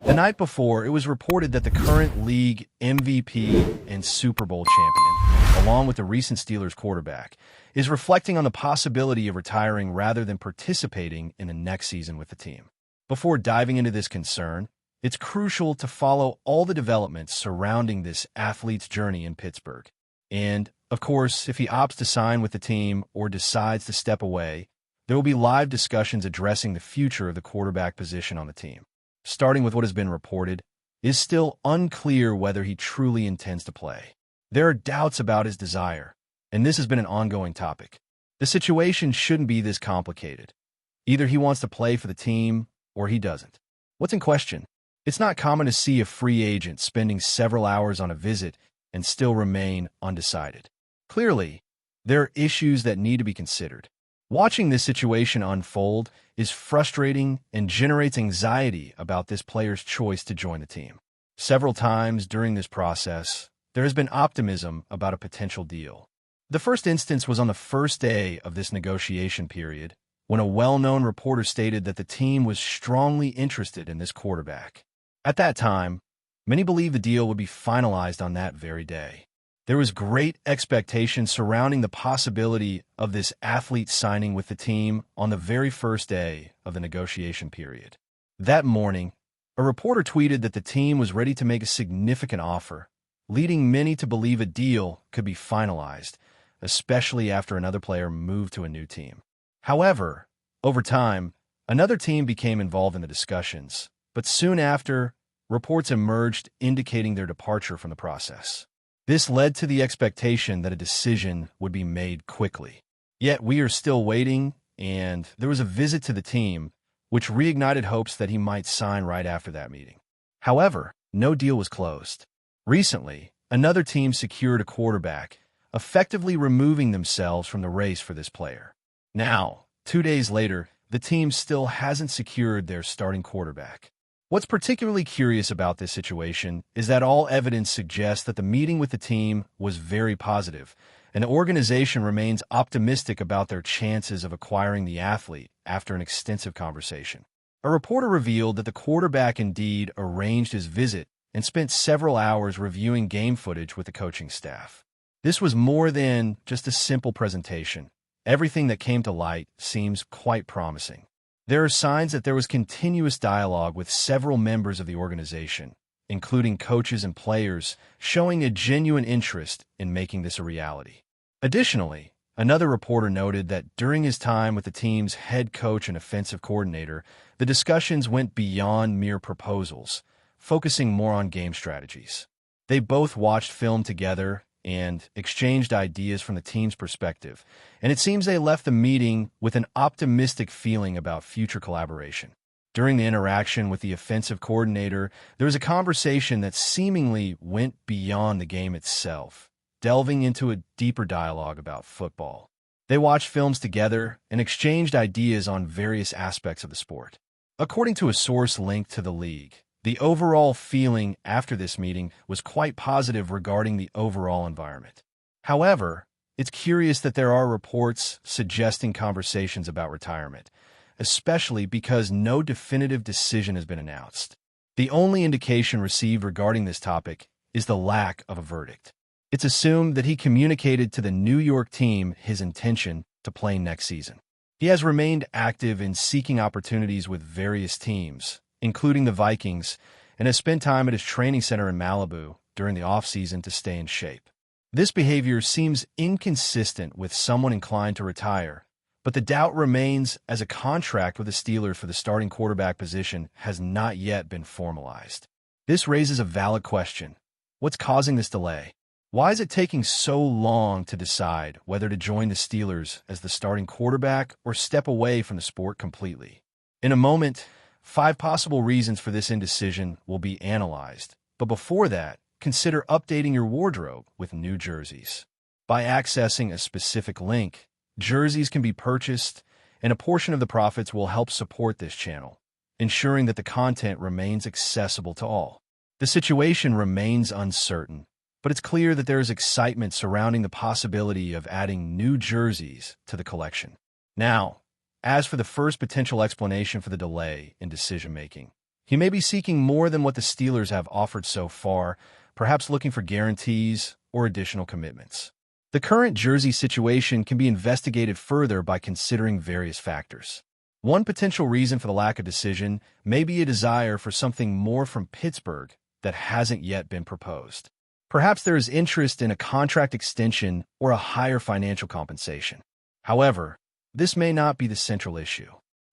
The night before, it was reported that the current league MVP and Super Bowl champion, along with the recent Steelers quarterback, is reflecting on the possibility of retiring rather than participating in the next season with the team. Before diving into this concern, it's crucial to follow all the developments surrounding this athlete's journey in Pittsburgh. And, of course, if he opts to sign with the team or decides to step away, there will be live discussions addressing the future of the quarterback position on the team. Starting with what has been reported, it is still unclear whether he truly intends to play. There are doubts about his desire, and this has been an ongoing topic. The situation shouldn't be this complicated. Either he wants to play for the team, or he doesn't. What's in question? It's not common to see a free agent spending several hours on a visit and still remain undecided. Clearly, there are issues that need to be considered. Watching this situation unfold is frustrating and generates anxiety about this player's choice to join the team. Several times during this process, there has been optimism about a potential deal. The first instance was on the first day of this negotiation period, when a well-known reporter stated that the team was strongly interested in this quarterback. At that time, many believed the deal would be finalized on that very day. There was great expectation surrounding the possibility of this athlete signing with the team on the very first day of the negotiation period. That morning, a reporter tweeted that the team was ready to make a significant offer, leading many to believe a deal could be finalized, especially after another player moved to a new team. However, over time, another team became involved in the discussions, but soon after, reports emerged indicating their departure from the process. This led to the expectation that a decision would be made quickly. Yet we are still waiting, and there was a visit to the team, which reignited hopes that he might sign right after that meeting. However, no deal was closed. Recently, another team secured a quarterback, effectively removing themselves from the race for this player. Now, 2 days later, the team still hasn't secured their starting quarterback. What's particularly curious about this situation is that all evidence suggests that the meeting with the team was very positive, and the organization remains optimistic about their chances of acquiring the athlete after an extensive conversation. A reporter revealed that the quarterback indeed arranged his visit and spent several hours reviewing game footage with the coaching staff. This was more than just a simple presentation. Everything that came to light seems quite promising. There are signs that there was continuous dialogue with several members of the organization, including coaches and players, showing a genuine interest in making this a reality. Additionally, another reporter noted that during his time with the team's head coach and offensive coordinator, the discussions went beyond mere proposals, focusing more on game strategies. They both watched film together and exchanged ideas from the team's perspective, and it seems they left the meeting with an optimistic feeling about future collaboration. During the interaction with the offensive coordinator, there was a conversation that seemingly went beyond the game itself, delving into a deeper dialogue about football. They watched films together and exchanged ideas on various aspects of the sport. According to a source linked to the league, the overall feeling after this meeting was quite positive regarding the overall environment. However, it's curious that there are reports suggesting conversations about retirement, especially because no definitive decision has been announced. The only indication received regarding this topic is the lack of a verdict. It's assumed that he communicated to the New York team his intention to play next season. He has remained active in seeking opportunities with various teams, including the Vikings, and has spent time at his training center in Malibu during the offseason to stay in shape. This behavior seems inconsistent with someone inclined to retire, but the doubt remains as a contract with the Steelers for the starting quarterback position has not yet been formalized. This raises a valid question. What's causing this delay? Why is it taking so long to decide whether to join the Steelers as the starting quarterback or step away from the sport completely? In a moment, 5 possible reasons for this indecision will be analyzed, but before that, consider updating your wardrobe with new jerseys. By accessing a specific link, jerseys can be purchased, and a portion of the profits will help support this channel, ensuring that the content remains accessible to all. The situation remains uncertain, but it's clear that there is excitement surrounding the possibility of adding new jerseys to the collection. Now, as for the first potential explanation for the delay in decision-making, He may be seeking more than what the Steelers have offered so far, perhaps looking for guarantees or additional commitments. The current jersey situation can be investigated further by considering various factors. One potential reason for the lack of decision may be a desire for something more from Pittsburgh that hasn't yet been proposed. Perhaps there is interest in a contract extension or a higher financial compensation. However, this may not be the central issue.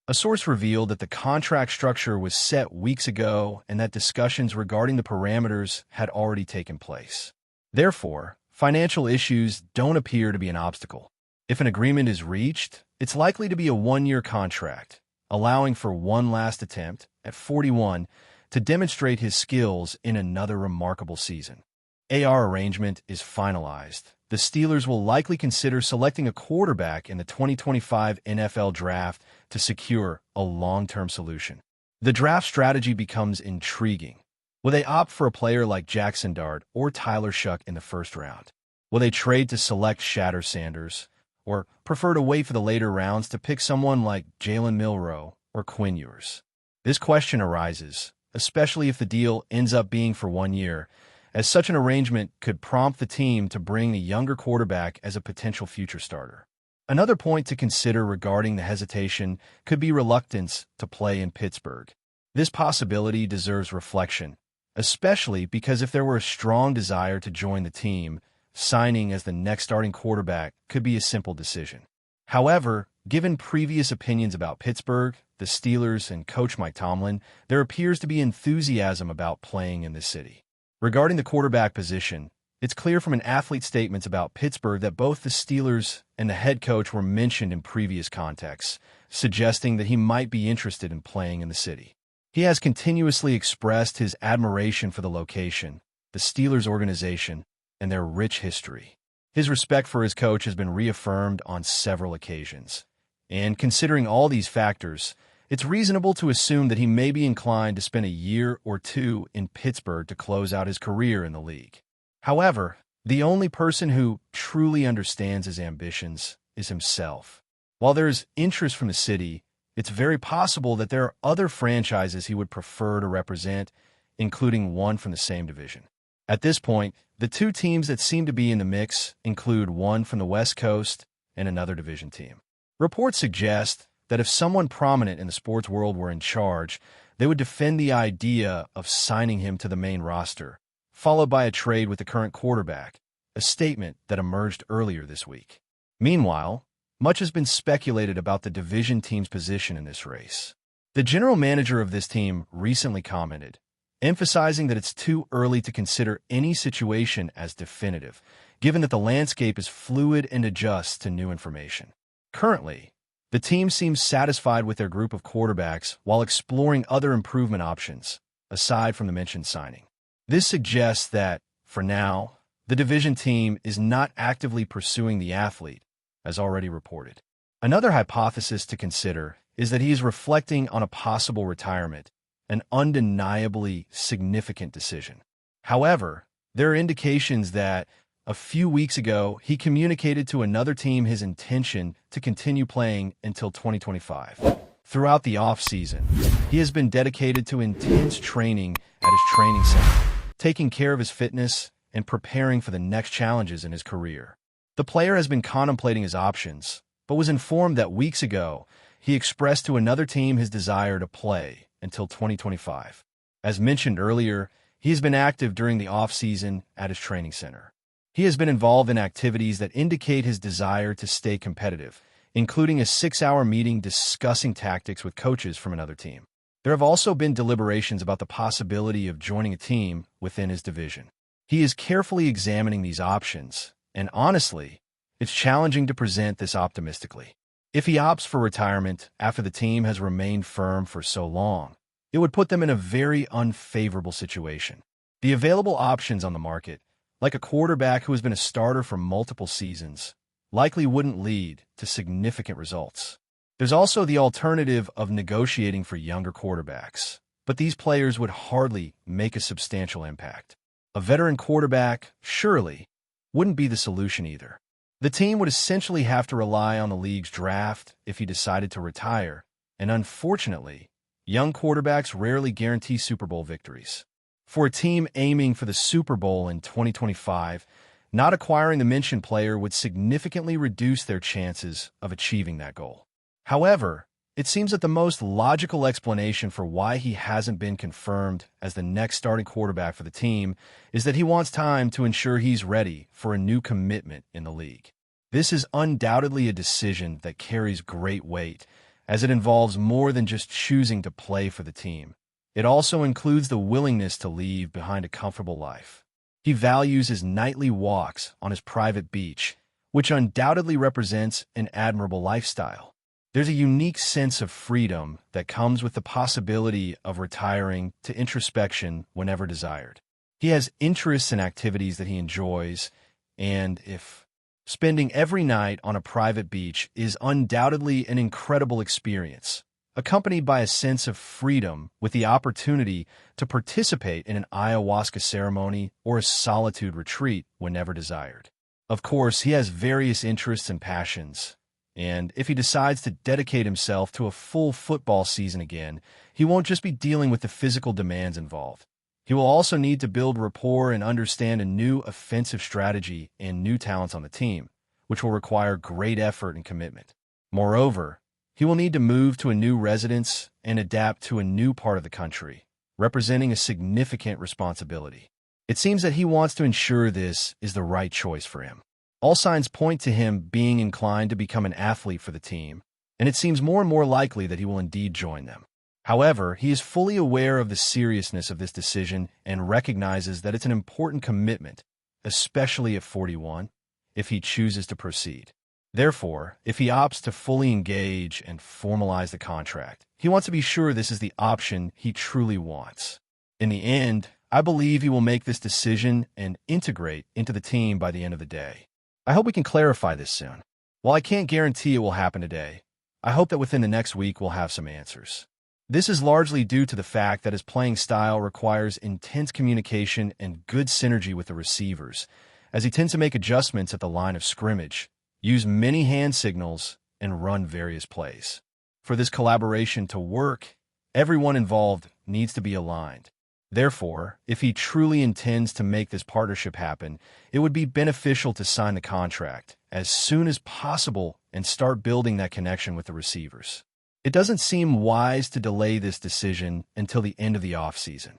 A source revealed that the contract structure was set weeks ago and that discussions regarding the parameters had already taken place. Therefore, financial issues don't appear to be an obstacle. If an agreement is reached, it's likely to be a one-year contract, allowing for one last attempt at 41 to demonstrate his skills in another remarkable season. AR arrangement is finalized. The Steelers will likely consider selecting a quarterback in the 2025 NFL Draft to secure a long-term solution. The draft strategy becomes intriguing. Will they opt for a player like Jackson Dart or Tyler Shuck in the first round? Will they trade to select Shatter Sanders, or prefer to wait for the later rounds to pick someone like Jalen Milroe or Quinn Ewers? This question arises, especially if the deal ends up being for 1 year, as such an arrangement could prompt the team to bring the younger quarterback as a potential future starter. Another point to consider regarding the hesitation could be reluctance to play in Pittsburgh. This possibility deserves reflection, especially because if there were a strong desire to join the team, signing as the next starting quarterback could be a simple decision. However, given previous opinions about Pittsburgh, the Steelers, and coach Mike Tomlin, there appears to be enthusiasm about playing in this city. Regarding the quarterback position, it's clear from an athlete's statements about Pittsburgh that both the Steelers and the head coach were mentioned in previous contexts, suggesting that he might be interested in playing in the city. He has continuously expressed his admiration for the location, the Steelers organization, and their rich history. His respect for his coach has been reaffirmed on several occasions. And considering all these factors, it's reasonable to assume that he may be inclined to spend a year or two in Pittsburgh to close out his career in the league. However, the only person who truly understands his ambitions is himself. While there is interest from the city, it's very possible that there are other franchises he would prefer to represent, including one from the same division. At this point, the two teams that seem to be in the mix include one from the West Coast and another division team. Reports suggest that if someone prominent in the sports world were in charge, they would defend the idea of signing him to the main roster, followed by a trade with the current quarterback, a statement that emerged earlier this week. Meanwhile, much has been speculated about the division team's position in this race. The general manager of this team recently commented, emphasizing that it's too early to consider any situation as definitive, given that the landscape is fluid and adjusts to new information. Currently, the team seems satisfied with their group of quarterbacks while exploring other improvement options, aside from the mentioned signing. This suggests that, for now, the division team is not actively pursuing the athlete, as already reported. Another hypothesis to consider is that he is reflecting on a possible retirement, an undeniably significant decision. However, there are indications that, a few weeks ago, he communicated to another team his intention to continue playing until 2025. Throughout the offseason, he has been dedicated to intense training at his training center, taking care of his fitness and preparing for the next challenges in his career. The player has been contemplating his options, but was informed that weeks ago, he expressed to another team his desire to play until 2025. As mentioned earlier, he has been active during the offseason at his training center. He has been involved in activities that indicate his desire to stay competitive, including a 6-hour meeting discussing tactics with coaches from another team. There have also been deliberations about the possibility of joining a team within his division. He is carefully examining these options, and honestly, it's challenging to present this optimistically. If he opts for retirement after the team has remained firm for so long, it would put them in a very unfavorable situation. The available options on the market, like a quarterback who has been a starter for multiple seasons, likely wouldn't lead to significant results. There's also the alternative of negotiating for younger quarterbacks, but these players would hardly make a substantial impact. A veteran quarterback, surely, wouldn't be the solution either. The team would essentially have to rely on the league's draft if he decided to retire, and unfortunately, young quarterbacks rarely guarantee Super Bowl victories. For a team aiming for the Super Bowl in 2025, not acquiring the mentioned player would significantly reduce their chances of achieving that goal. However, it seems that the most logical explanation for why he hasn't been confirmed as the next starting quarterback for the team is that he wants time to ensure he's ready for a new commitment in the league. This is undoubtedly a decision that carries great weight, as it involves more than just choosing to play for the team. It also includes the willingness to leave behind a comfortable life. He values his nightly walks on his private beach, which undoubtedly represents an admirable lifestyle. There's a unique sense of freedom that comes with the possibility of retiring to introspection whenever desired. He has interests and activities that he enjoys, and if spending every night on a private beach is undoubtedly an incredible experience, accompanied by a sense of freedom with the opportunity to participate in an ayahuasca ceremony or a solitude retreat whenever desired. Of course, he has various interests and passions, and if he decides to dedicate himself to a full football season again, he won't just be dealing with the physical demands involved. He will also need to build rapport and understand a new offensive strategy and new talents on the team, which will require great effort and commitment. Moreover, he will need to move to a new residence and adapt to a new part of the country, representing a significant responsibility. It seems that he wants to ensure this is the right choice for him. All signs point to him being inclined to become an athlete for the team, and it seems more and more likely that he will indeed join them. However, he is fully aware of the seriousness of this decision and recognizes that it's an important commitment, especially at 41, if he chooses to proceed. Therefore, if he opts to fully engage and formalize the contract, he wants to be sure this is the option he truly wants. In the end, I believe he will make this decision and integrate into the team by the end of the day. I hope we can clarify this soon. While I can't guarantee it will happen today, I hope that within the next week we'll have some answers. This is largely due to the fact that his playing style requires intense communication and good synergy with the receivers, as he tends to make adjustments at the line of scrimmage, use many hand signals, and run various plays. For this collaboration to work, everyone involved needs to be aligned. Therefore, if he truly intends to make this partnership happen, it would be beneficial to sign the contract as soon as possible and start building that connection with the receivers. It doesn't seem wise to delay this decision until the end of the offseason.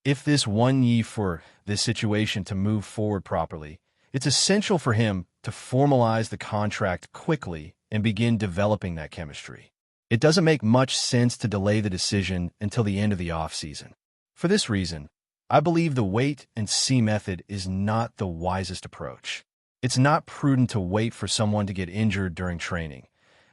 If this won ye for this situation to move forward properly, it's essential for him to formalize the contract quickly and begin developing that chemistry. It doesn't make much sense to delay the decision until the end of the offseason. For this reason, I believe the wait-and-see method is not the wisest approach. It's not prudent to wait for someone to get injured during training,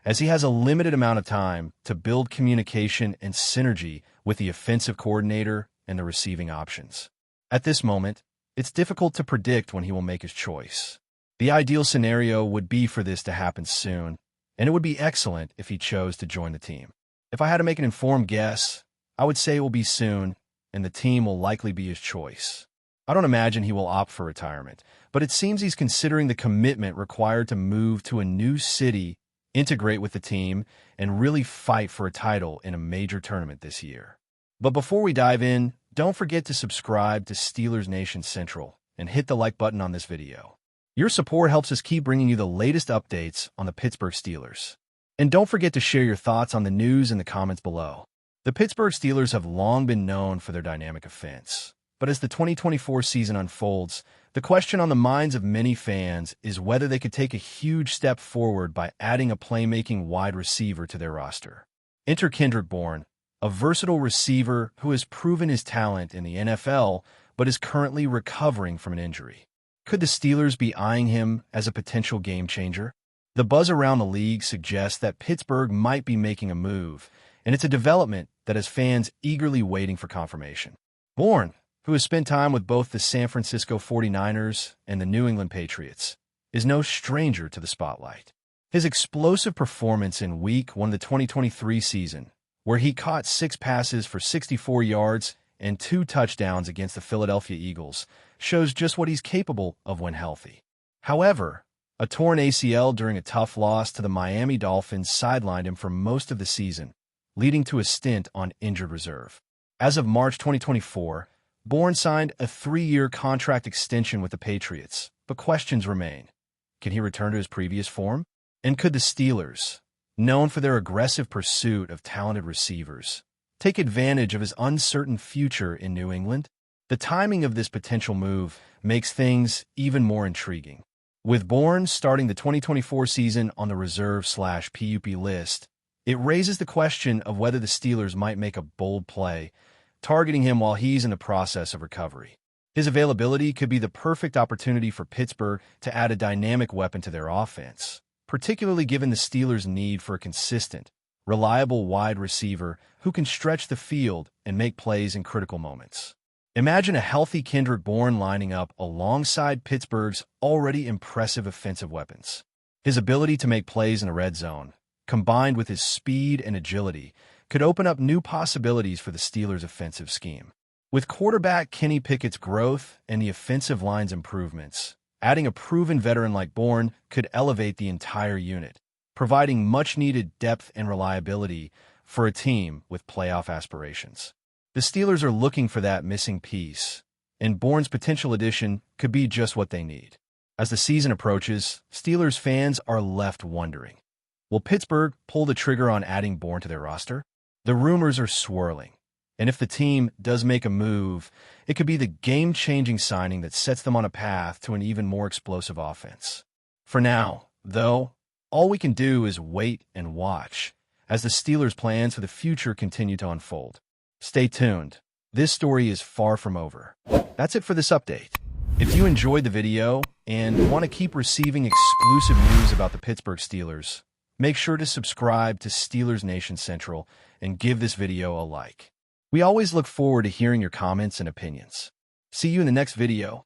as he has a limited amount of time to build communication and synergy with the offensive coordinator and the receiving options. At this moment, it's difficult to predict when he will make his choice. The ideal scenario would be for this to happen soon, and it would be excellent if he chose to join the team. If I had to make an informed guess, I would say it will be soon, and the team will likely be his choice. I don't imagine he will opt for retirement, but it seems he's considering the commitment required to move to a new city, integrate with the team, and really fight for a title in a major tournament this year. But before we dive in, don't forget to subscribe to Steelers Nation Central and hit the like button on this video. Your support helps us keep bringing you the latest updates on the Pittsburgh Steelers. And don't forget to share your thoughts on the news in the comments below. The Pittsburgh Steelers have long been known for their dynamic offense, but as the 2024 season unfolds, the question on the minds of many fans is whether they could take a huge step forward by adding a playmaking wide receiver to their roster. Enter Kendrick Bourne, a versatile receiver who has proven his talent in the NFL but is currently recovering from an injury. Could the Steelers be eyeing him as a potential game-changer? The buzz around the league suggests that Pittsburgh might be making a move, and it's a development that has fans eagerly waiting for confirmation. Bourne, who has spent time with both the San Francisco 49ers and the New England Patriots, is no stranger to the spotlight. His explosive performance in Week 1 of the 2023 season, where he caught 6 passes for 64 yards and 2 touchdowns against the Philadelphia Eagles, shows just what he's capable of when healthy. However, a torn ACL during a tough loss to the Miami Dolphins sidelined him for most of the season, leading to a stint on injured reserve. As of March 2024, Bourne signed a 3-year contract extension with the Patriots, but questions remain. Can he return to his previous form? And could the Steelers, known for their aggressive pursuit of talented receivers, take advantage of his uncertain future in New England? The timing of this potential move makes things even more intriguing. With Bourne starting the 2024 season on the reserve/PUP list, it raises the question of whether the Steelers might make a bold play, targeting him while he's in the process of recovery. His availability could be the perfect opportunity for Pittsburgh to add a dynamic weapon to their offense, particularly given the Steelers' need for a consistent, reliable wide receiver who can stretch the field and make plays in critical moments. Imagine a healthy Kendrick Bourne lining up alongside Pittsburgh's already impressive offensive weapons. His ability to make plays in the red zone, combined with his speed and agility, could open up new possibilities for the Steelers' offensive scheme. With quarterback Kenny Pickett's growth and the offensive line's improvements, adding a proven veteran like Bourne could elevate the entire unit, providing much-needed depth and reliability for a team with playoff aspirations. The Steelers are looking for that missing piece, and Bourne's potential addition could be just what they need. As the season approaches, Steelers fans are left wondering, will Pittsburgh pull the trigger on adding Bourne to their roster? The rumors are swirling, and if the team does make a move, it could be the game-changing signing that sets them on a path to an even more explosive offense. For now, though, all we can do is wait and watch as the Steelers' plans for the future continue to unfold. Stay tuned. This story is far from over. That's it for this update. If you enjoyed the video and want to keep receiving exclusive news about the Pittsburgh Steelers, make sure to subscribe to Steelers Nation Central and give this video a like. We always look forward to hearing your comments and opinions. See you in the next video.